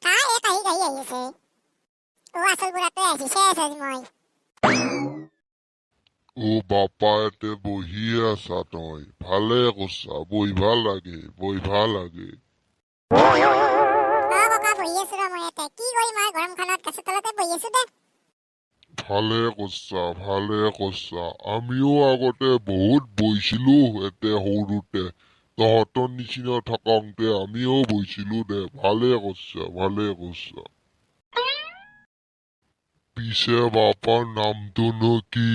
কাই এ কাহি কাহি আহি আছে ও আচল বুঢ়াটোৱে আহিছে চেচ আজি মই ও বাপা এতে বহিয়ে আছা তই ভালে কৈছা বহিবা লাগে বহিবা লাগে অ ককা বহি আছো ৰ মই ইয়াতে কি কৰিম আৰু গৰমখনত গাছৰ তলতে বহি আছো দে ভালে কৈছা আমিও আগতে বহুত বহিছিলো এতে সৰুতে তহঁতৰ নিচিনা থাকংতে আমিও বহিছিলো দে ভালে কৈছা পিছে বাপাৰ নামটোনো কি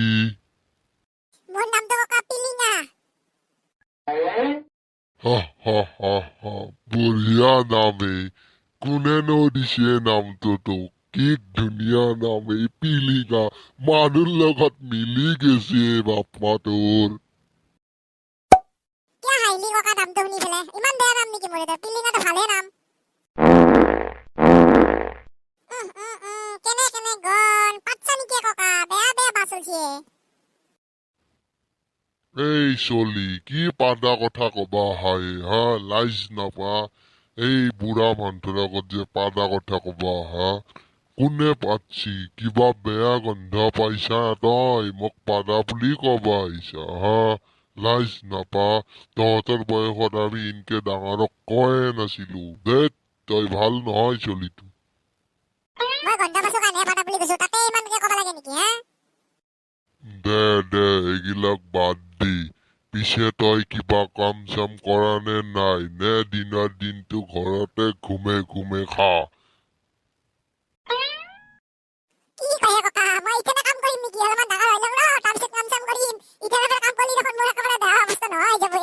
মোৰ নামটো ককা পিলিঙা হা হা হা হা বঢ়িয়া নামে কোনেনো দিছে নামটো তোক কি ধুনীয়া নাম এই পিলিকা মানুহৰ লগত মিলি গৈছে বাপা তোৰ কিয় হাঁহিলি ককা নামটো শুনি পেলাই ইমান বেয়া নাম নেকি মোৰ এইটো পিলিঙাটো ভালে নাম কেনে কেনে গন পাতছা নেকি ককা বেয়া বেয়া বাছ উঠিয়ে এই চলি কি পাদা কথা কবা হাই হা লাজ নাপা এই বুঢ়া মানুহটোৰ আগত যে পাদা কথা কবা হা কোনে পাতছি কিবা বেয়া গন্ধ পাইছা তই মোক পাদা বুলি কবা আহিছা হা লাজ নাপা তহঁতৰ বয়সত আমি ইনকে ডাঙৰক কয়ে নাছিলো দেত তই ভাল নহয় চলিটো মই গন্ধ পাইছো কাৰণে পাতা বুলি কৈছো তাতে ইমানকে ক'ব লাগে নেকি হা দে এইগিলাক বাদ দি পিছে তই কিবা কাম চাম কৰা নে নাই নে দিনৰ দিনটো ঘৰতে ঘুমে খা কি কয় ককা মই ইতেনে কাম কৰিম নেকি অলপমান ডাঙৰ হৈ লওঁ ৰ তাৰপিছত কাম চাম কৰিম ইতেনে কাম কৰিলে দেখোন মোৰ একেবাৰে বেয়া অৱস্থা নহয় যাব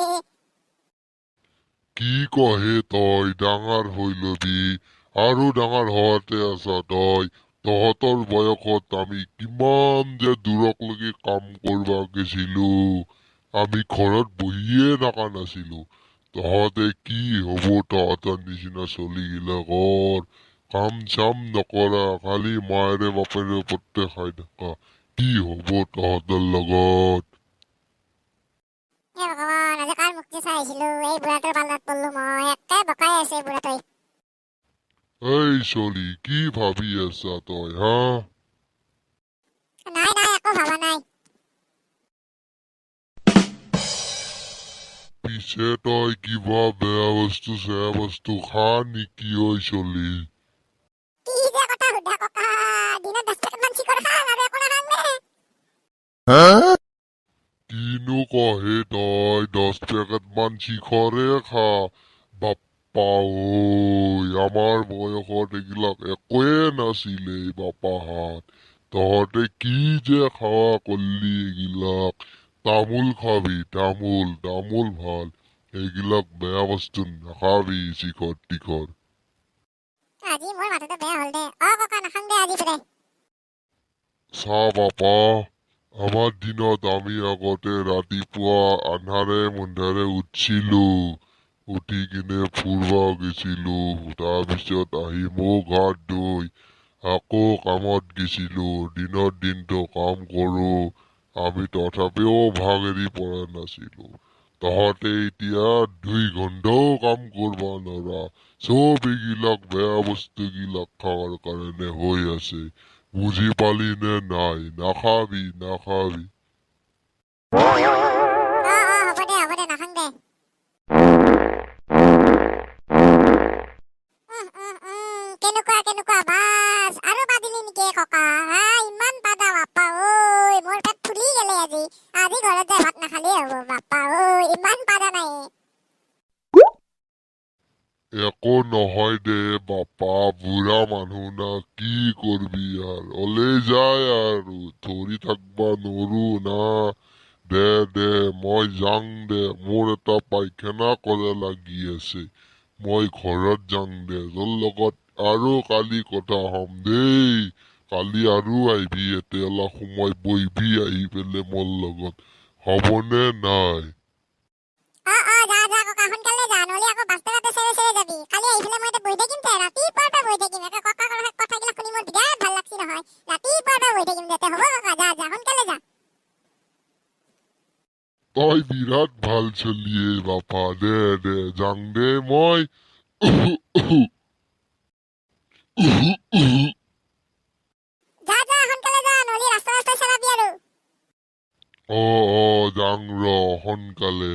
কি কহে তই ডাঙৰ হৈ লবি আৰু ডাঙৰ হোৱাতে আছা তহঁতৰ বয়সত আমি কিমান যে দূৰকলৈকে কাম কৰবা গেছিলো আমি ঘৰত বহিয়ে থকা নাছিলো তহঁতে কি হব তহঁতৰ নিচিনা চলিগিলাকৰ কাম চাম নকৰা খালি মায়েৰে বাপেৰে ওপৰতে খাই থাকা কি হব তহঁতৰ লগত হে ভগৱান আজি কাৰ মুখ চাই আহিছিলো এই বুঢ়াটোৰ পাল্লাত পৰলো মই একে বকাই আছে বুঢ়াটোই এই চলি কি ভাবি আছা তই হা নাই নাই একো ভাবা নাই পিছে তই কিবা বেয়া বস্তু চেয়া বস্তু খা নেকি ঐ চলি কি যে কথা সুধা ককা দিনত 10 পেকেট মান চিকৰ খাম আৰু একো নাখাম নে কিনো কহে তই 10 পেকেট মান শিখৰে খা বাপ্পা ঐ আমাৰ বয়সত এইগিলাক একোৱে নাছিলে বাপাহাত তহঁতে কি যে খাৱা কৰলি এইগিলাক তামোল খাবি তামোল ভাল এইগিলাক বেয়া বস্তু নাখাবি শিখৰ টিখৰ আজি মোৰ মাথাটো বেয়া হ'ল দে অ ককা নাখাম দে আজি ফেৰে চা বাপা আমাৰ দিনত আমি আগতে ৰাতিপুৱা আন্ধাৰে মুন্ধাৰে উঠিছিলো উঠি কিনে ফুৰবা গেছিলো তাৰপিছত আহি মুখ হাত ধুই আকৌ কামত গেছিলো দিনৰ দিনটো কাম কৰো আমি তথাপিও ভাগ এৰি পৰা নাছিলো তহঁতে এতিয়া 2 ঘণ্টাও কাম কৰবা নৰা চব এইগিলাক বেয়া বস্তু গিলাক খাৱাৰ কাৰণে হৈ আছে বুজি পালি নে নাই নাখাবি হ'ব দে নাখাম দে কেনেকুৱা বাস আৰু পাদিলি নেকি ককা হা ইমান পাদা বাপ্পা ঐ মোৰ পেট ফুলি গেলে আজি ঘৰত যাই ভাত নাখালে হ'ব বাপ্পা ঐ ইমান পাদা নাই একো নহয় দে বাপা বুঢ়া মানুহ না কি করবি আর ওলাই যায় আৰু ধৰি থাকবা নৰো না দে মই যাং দে মোৰ এটা পায়খানা কৰা লাগি আছে মই ঘৰত যাং দে তোৰ লগত আৰু কালি কথা হম দেই কালি আৰু আহিবি ইয়াতে অলপ সময় বহিবি আহি পেলাই মোৰ লগত হ'বনে নাই যা ককা সোনকালে যা নহলে আকৌ বাস্তা বাস্তা চেৰে যাবি কালি আহি পেলাই মই এতিয়া বহি থাকিম দে ৰাতিপুৱাৰ পৰা বহি থাকিম একে ককা কথাগিলা শুনি মোৰ বিৰাট ভাল লাগছি নহয় ৰাতিপুৱাৰ পৰা বহি থাকিম দে হ'ব ককা যা সোনকালে যা তই বিৰাট ভাল চলিয়ে বাপা দে দে যাং দে মই উহু, উহু, উহু, উহু। যা যা সোনকালে যা নহ'লে ৰাস্তাই চালাবি আৰু যাং ৰ সোনকালে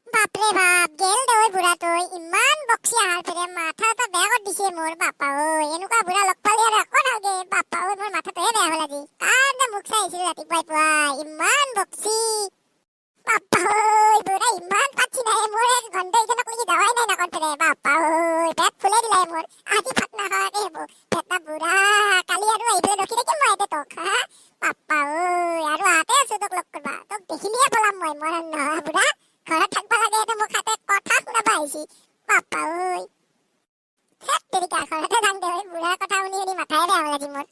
বাপৰে বাপ গেল দে ঐ বুঢ়াটোই ইমান বকচি আহাৰ ফেৰে মাথা এটা বেয়া কৰি দিছে মোৰ বাপা ঐ এনেকুৱা বুঢ়া লগ পালে আৰু একো নালাগে বাপা ঐ মোৰ মাথাটোহে বেয়া হ'ল আজি কাৰণে মুখ চাই আহিছিলো ৰাতিপুৱাই পুৱাই ইমান বকচি বাপা ঐ বুঢ়া ইমান পাচ্ছি নাই মোৰ এক ঘণ্টা ইজনক লাগি যাৱাই নাই নাকৰ ফেৰে বাপা ঐ পেট ফুলাই দিলাই মোৰ আজি ভাত নাখাৱাকে হ'ব পেটা বুঢ়া কালি আৰু আহিবলৈ ৰখি থাকিম মই এতিয়া তোক হা বাপা ঐ আৰু আহাতে আছো তোক লগ কৰবা তোক দেখিলিয়ে পলাম মই নহয় বুঢ়া ঘৰত থাকবা লাগে এটা মোক হাতে কথা শুনাবা আহিছি বাপা ঐ হেত তেৰিকা ঘৰতে যাং দে বুঢ়াৰ কথা শুনি শুনি মাথাই বেয়া হ'ল আজি মোৰ